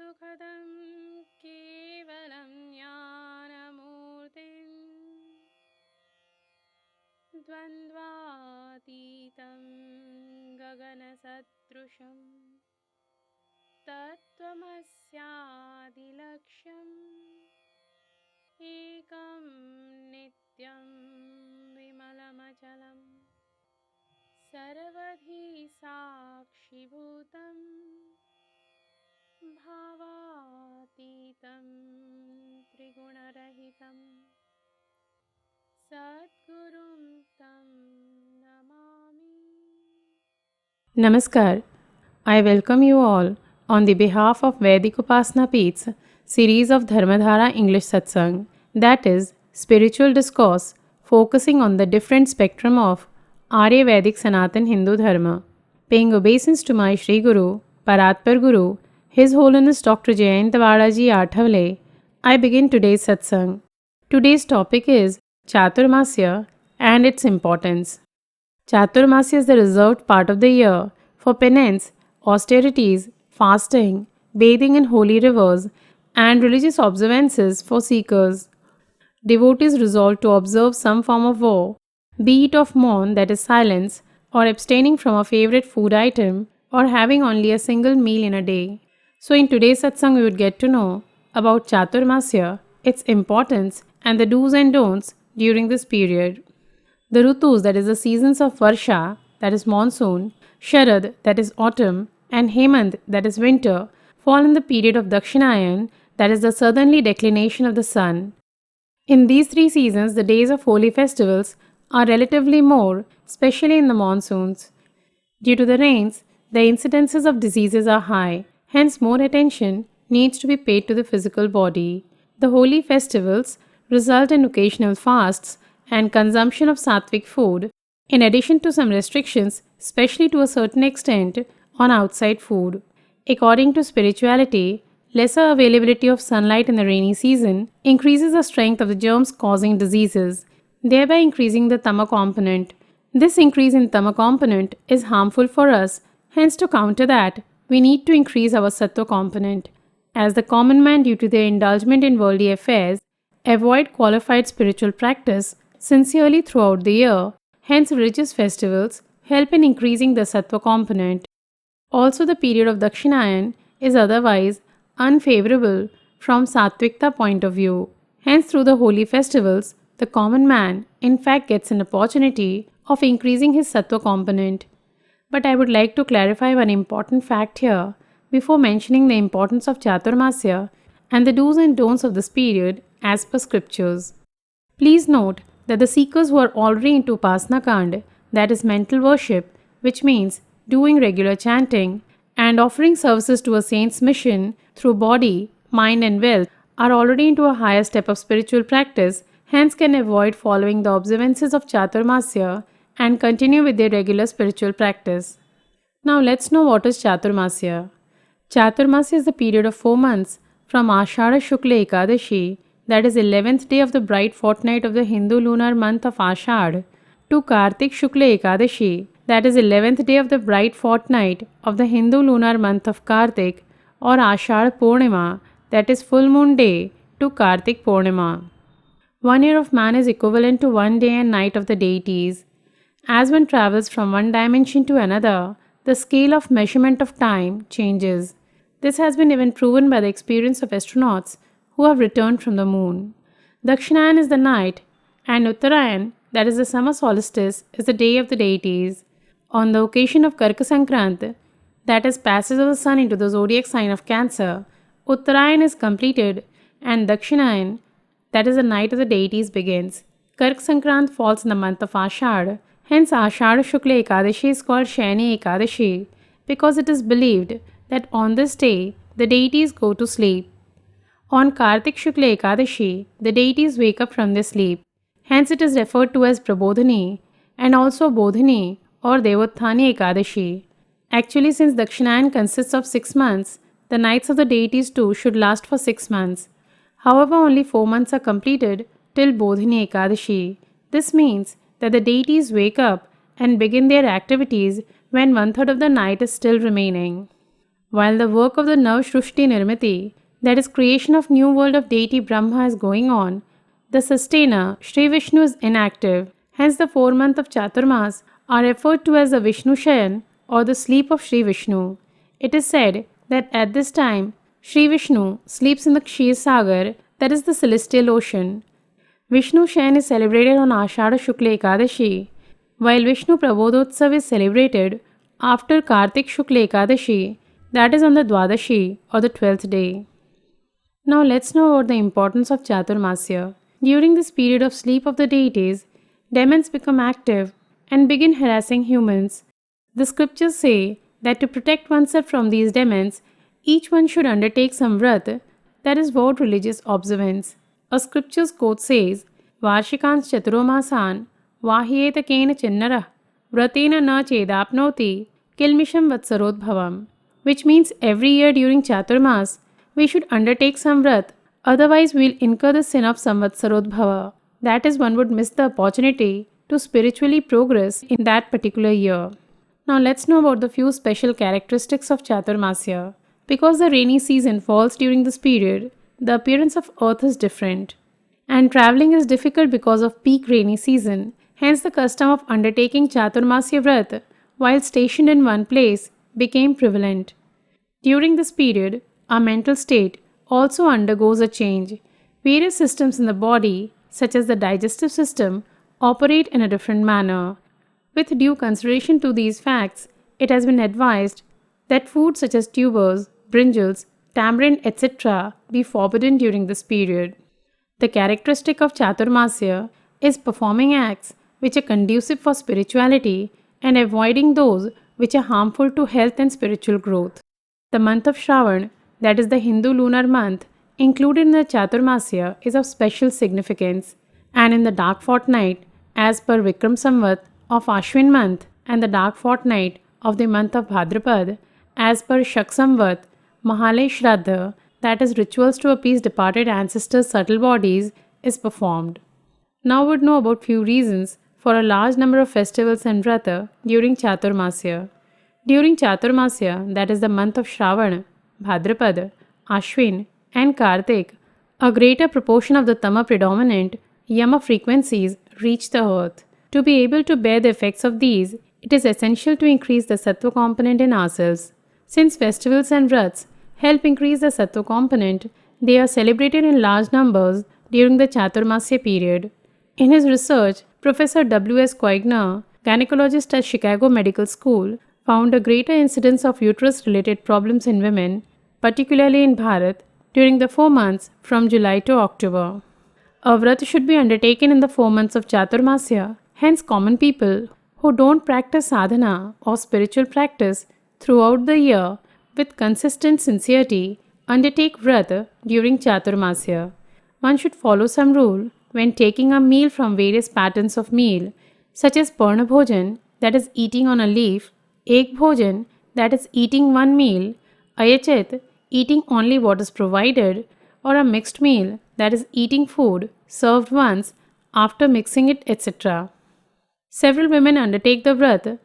सुखदं केवलं ज्ञानमूर्तिं द्वन्द्वातीतं गगनसदृशं तत्त्वमस्यादिलक्ष्यम् एकं नित्यं विमलमचलं सर्वधी साक्षिभूतं भावातीतं त्रिगुणरहितं सद्गुरुं तं Namami. Namaskar. I welcome you all on the behalf of Vedic Upasana Peeth's series of Dharmadhara English Satsang, that is, spiritual discourse focusing on the different spectrum of Arya Vedic Sanatan Hindu Dharma. Paying obeisance to my Sri Guru, Paratpar Guru, His Holiness Dr. Jayantavadaji Athavale, I begin today's Satsang. Today's topic is Chaturmasya and its importance. Chaturmasya is the reserved part of the year for penance, austerities, fasting, bathing in holy rivers, and religious observances for seekers. Devotees resolve to observe some form of vow, be it of mourn, that is silence, or abstaining from a favorite food item, or having only a single meal in a day. So, in today's satsang, we would get to know about Chaturmasya, its importance, and the do's and don'ts during this period. The Rutus, that is the seasons of Varsha, that is monsoon, Sharad, that is autumn, and Hemant, that is winter, fall in the period of Dakshinayan, that is the southerly declination of the sun. In these three seasons, the days of holy festivals are relatively more, especially in the monsoons. Due to the rains, the incidences of diseases are high, hence, more attention needs to be paid to the physical body. The holy festivals result in occasional fasts and consumption of sattvic food, in addition to some restrictions, especially to a certain extent, on outside food. According to spirituality, lesser availability of sunlight in the rainy season increases the strength of the germs causing diseases, thereby increasing the Tama component. This increase in Tama component is harmful for us, hence to counter that, we need to increase our Sattva component. As the common man, due to their indulgence in worldly affairs, avoid qualified spiritual practice sincerely throughout the year, hence religious festivals help in increasing the Sattva component. Also, the period of Dakshinayan is otherwise unfavorable from Sattvikta point of view. Hence, through the holy festivals, the common man in fact gets an opportunity of increasing his Sattva component. But I would like to clarify one important fact here before mentioning the importance of Chaturmasya and the do's and don'ts of this period as per scriptures. Please note that the seekers who are already into Upasana Kand, that is mental worship, which means doing regular chanting and offering services to a saint's mission through body, mind, and wealth, are already into a higher step of spiritual practice, hence can avoid following the observances of Chaturmasya and continue with their regular spiritual practice. Now let's know what is Chaturmasya. Chaturmasya is the period of 4 months from Ashada Shukla Ekadashi, that is 11th day of the bright fortnight of the Hindu lunar month of Ashad, to Kartik Shukla Ekadashi, that is 11th day of the bright fortnight of the Hindu lunar month of Kartik, or Ashad Purnima, that is full moon day, to Kartik Purnima. 1 year of man is equivalent to 1 day and night of the deities. As one travels from one dimension to another, the scale of measurement of time changes. This has been even proven by the experience of astronauts who have returned from the moon. Dakshinayan is the night, and Uttarayan, that is the summer solstice, is the day of the deities. On the occasion of Karka Sankrant, that is passage of the sun into the zodiac sign of Cancer, Uttarayan is completed and Dakshinayan, that is the night of the deities, begins. Kark Sankrant falls in the month of Ashad, hence Ashad Shukla Ekadashi is called Shaini Ekadashi because it is believed that on this day the deities go to sleep. On Kartik Shukla Ekadashi, the deities wake up from their sleep. Hence it is referred to as Prabodhini and also Bodhini or Devothani Ekadashi. Actually, since Dakshinayan consists of 6 months, the nights of the deities too should last for 6 months. However, only 4 months are completed till Bodhini Ekadashi. This means that the deities wake up and begin their activities when 1/3 of the night is still remaining. While the work of the Navashrushti Nirmiti, that is creation of new world of deity Brahma is going on, the sustainer, Sri Vishnu is inactive. Hence the 4 months of Chaturmas are referred to as the Vishnu Shayan or the sleep of Sri Vishnu. It is said that at this time, Sri Vishnu sleeps in the Kshir Sagar, that is the celestial ocean. Vishnu Shayan is celebrated on Ashada Shukla Ekadashi, while Vishnu Prabodhotsav is celebrated after Kartik Shukla Ekadashi, that is on the Dwadashi or the 12th day. Now let's know about the importance of Chaturmasya. During this period of sleep of the deities, demons become active and begin harassing humans. The scriptures say that to protect oneself from these demons, each one should undertake some vrat, that is vowed religious observance. A scripture's quote says, Varshikans Chaturomasan Vahyeta Kena Chinnara Vratena na Chedapnoti Kilmisham Vatsarodbhavam, which means every year during Chaturmas, we should undertake some vrat, otherwise we'll incur the sin of Samvatsarodbhava. That is, one would miss the opportunity to spiritually progress in that particular year. Now let's know about the few special characteristics of Chaturmasya. Because the rainy season falls during this period, the appearance of earth is different. And travelling is difficult because of peak rainy season. Hence the custom of undertaking Chaturmasya Vrat while stationed in one place became prevalent. During this period, our mental state also undergoes a change. Various systems in the body, such as the digestive system, operate in a different manner. With due consideration to these facts, it has been advised that foods such as tubers, brinjals, tamarind, etc. be forbidden during this period. The characteristic of Chaturmasya is performing acts which are conducive for spirituality and avoiding those which are harmful to health and spiritual growth. The month of Shravan, that is the Hindu lunar month, included in the Chaturmasya is of special significance, and in the dark fortnight, as per Vikram Samvat of Ashwin month and the dark fortnight of the month of Bhadrapad, as per Shak Samvat, Mahalay Shraddha, that is rituals to appease departed ancestors' subtle bodies, is performed. Now we would know about few reasons for a large number of festivals and vrata during Chaturmasya. During Chaturmasya, that is the month of Shravan, Bhadrapad, Ashwin, and Kartik, a greater proportion of the Tama predominant Yama frequencies reach the earth. To be able to bear the effects of these, it is essential to increase the Sattva component in ourselves. Since festivals and vrats help increase the Sattva component, they are celebrated in large numbers during the Chaturmasya period. In his research, Professor W.S. Koigner, gynecologist at Chicago Medical School, found a greater incidence of uterus-related problems in women, particularly in Bharat, during the 4 months from July to October. A vrat should be undertaken in the 4 months of Chaturmasya. Hence, common people who don't practice sadhana or spiritual practice throughout the year with consistent sincerity undertake vrat during Chaturmasya. One should follow some rule when taking a meal from various patterns of meal, such as Parna Bhojan, that is eating on a leaf, Ek Bhojan, that is eating one meal, Ayachit, eating only what is provided, or a mixed meal, that is eating food served once after mixing it, etc. Several women undertake the vrat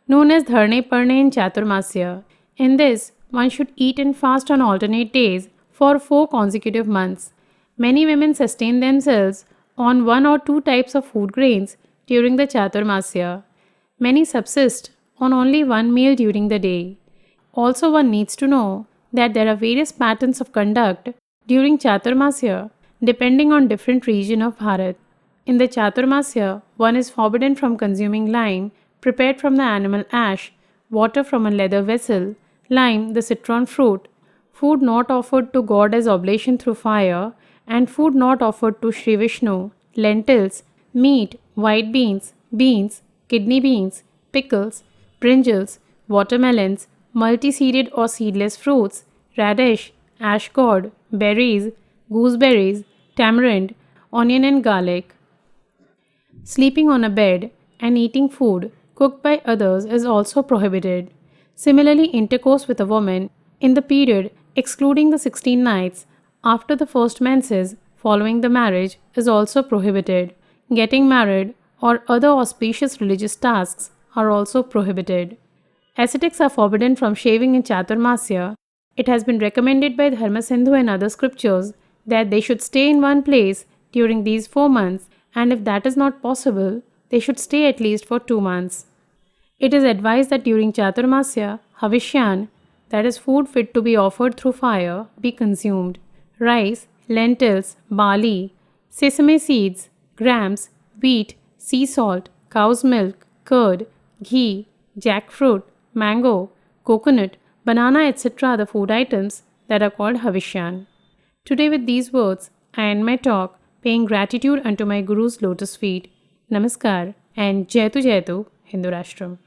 known as Dharne Parne in Chaturmasya. In this, one should eat and fast on alternate days for 4 consecutive months. Many women sustain themselves on 1 or 2 types of food grains during the Chaturmasya. Many subsist on only one meal during the day. Also, one needs to know that there are various patterns of conduct during Chaturmasya depending on different region of Bharat. In the Chaturmasya, one is forbidden from consuming lime prepared from the animal ash, water from a leather vessel, lime, the citron fruit, food not offered to God as oblation through fire, and food not offered to Sri Vishnu, lentils, meat, white beans, kidney beans, pickles, brinjals, watermelons, multi-seeded or seedless fruits, radish, ash gourd, berries, gooseberries, tamarind, onion and garlic. Sleeping on a bed and eating food cooked by others is also prohibited. Similarly, intercourse with a woman in the period excluding the 16 nights after the first menses following the marriage is also prohibited. Getting married or other auspicious religious tasks are also prohibited. Ascetics are forbidden from shaving in Chaturmasya It has been recommended by Dharma Sindhu and other scriptures that they should stay in one place during these 4 months, and if that is not possible, they should stay at least for 2 months. It is advised that during Chaturmasya, Havishyan, that is food fit to be offered through fire, be consumed. Rice, lentils, barley, sesame seeds, grams, wheat, sea salt, cow's milk, curd, ghee, jackfruit, mango, coconut, banana, etc. are the food items that are called Havishyan. Today, with these words, I end my talk, paying gratitude unto my Guru's lotus feet. Namaskar and Jaitu Jaitu, Hindu Rashtra.